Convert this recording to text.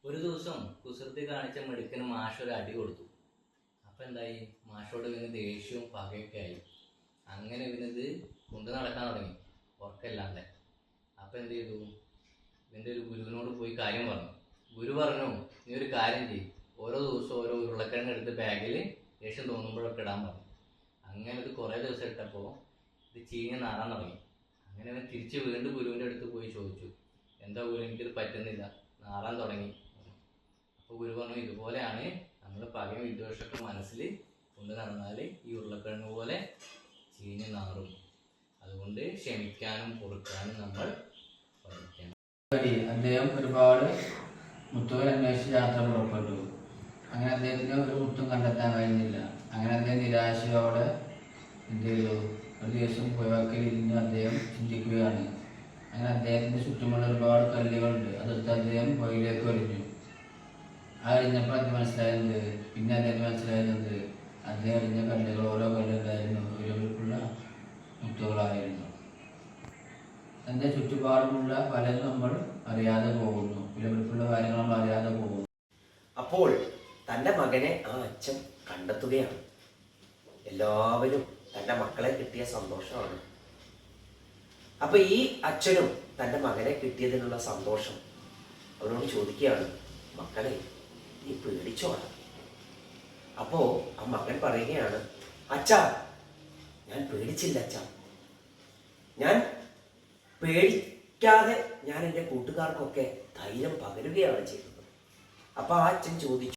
ഒരു ദിവസം കുസൃതി കാണിച്ച മെടുക്കന് മാഷ് ഒരു അടി കൊടുത്തു. അപ്പം എന്തായി, മാഷോട് ഇവന് ദേഷ്യവും പകയൊക്കെ ആയി. അങ്ങനെ ഇവനിത് കൊണ്ടു നടക്കാൻ തുടങ്ങി, ഉറക്കല്ലാണ്ട്. അപ്പം എന്ത് ചെയ്തു, ഇവൻ്റെ ഒരു ഗുരുവിനോട് പോയി കാര്യം പറഞ്ഞു. ഗുരു പറഞ്ഞു, നീ ഒരു കാര്യം ചെയ്യും, ഓരോ ദിവസവും ഓരോ ഉരുളക്കിഴങ്ങ് എടുത്ത് ബാഗിൽ ദേഷ്യം തോന്നുമ്പോഴൊക്കെ ഇടാൻ പറഞ്ഞു. അങ്ങനെ ഇത് കുറേ ദിവസം ഇട്ടപ്പോൾ ഇത് ചീഞ്ഞ് നാറാൻ തുടങ്ങി. അങ്ങനെ അവൻ തിരിച്ച് വീണ്ടും ഗുരുവിൻ്റെ അടുത്ത് പോയി ചോദിച്ചു, എന്താ ഗുരു, എനിക്കിത് പറ്റുന്നില്ല, നാറാൻ തുടങ്ങി. അപ്പോൾ ഗുരു പറഞ്ഞു, ഇതുപോലെയാണ് നമ്മൾ പകയും വിദ്വേഷമൊക്കെ മനസ്സിൽ കൊണ്ട് നടന്നാൽ ഈ ഉരുളക്കിഴങ്ങ് പോലെ ചീഞ്ഞ് നാറും. അതുകൊണ്ട് ക്ഷമിക്കാനും പൊറുക്കാനും നമ്മൾ പഠിക്കണം. അദ്ദേഹം ഒരുപാട് മുത്തുകൾ അന്വേഷിച്ച് യാത്ര പുറപ്പെട്ടു. അങ്ങനെ അദ്ദേഹത്തിന് ഒരു മുത്തും കണ്ടെത്താൻ കഴിഞ്ഞില്ല. അങ്ങനെ അദ്ദേഹം നിരാശയോടെ എന്ത് ചെയ്തു, ഒരു ദിവസം പുഴവക്കലിരുന്ന് അദ്ദേഹം ചിന്തിക്കുകയാണ്. അങ്ങനെ അദ്ദേഹത്തിൻ്റെ ചുറ്റുമുള്ള ഒരുപാട് കല്ലുകളുണ്ട്, അതെടുത്ത് അദ്ദേഹം പുഴയിലേക്ക് എറിഞ്ഞു. ആ എറിഞ്ഞപ്പോൾ അദ്ദേഹം മനസ്സിലായത്, പിന്നെ അദ്ദേഹത്തിന് മനസ്സിലായത് അദ്ദേഹം എറിഞ്ഞ കല്ലുകൾ ഓരോ കല്ലുകളായിരുന്നു ഉയരമുള്ള മുത്തുകളായിരുന്നു. തൻ്റെ ചുറ്റുപാടുമുള്ള പലതും നമ്മൾ അറിയാതെ പോകുന്നു, വിലപിടിപ്പുള്ള കാര്യങ്ങൾ നമ്മൾ അറിയാതെ പോകുന്നു. അപ്പോൾ തൻ്റെ മകനെ ആ അച്ഛൻ കണ്ടെത്തുകയാണ്. എല്ലാവരും തൻ്റെ മക്കളെ കിട്ടിയ സന്തോഷമാണ്. അപ്പൊ ഈ അച്ഛനും തൻ്റെ മകനെ കിട്ടിയതിനുള്ള സന്തോഷം അവനോട് ചോദിക്കുകയാണ്, മക്കളെ നീ പേടിച്ചോടാ. അപ്പോ ആ മകൻ പറയുകയാണ്, അച്ഛാ ഞാൻ പേടിച്ചില്ല അച്ഛാ, ഞാൻ പേടിക്കാതെ ഞാൻ എൻ്റെ കൂട്ടുകാർക്കൊക്കെ ധൈര്യം പകരുകയാണ് ചെയ്തത്. അപ്പൊ ആ അച്ഛൻ ചോദിച്ചു,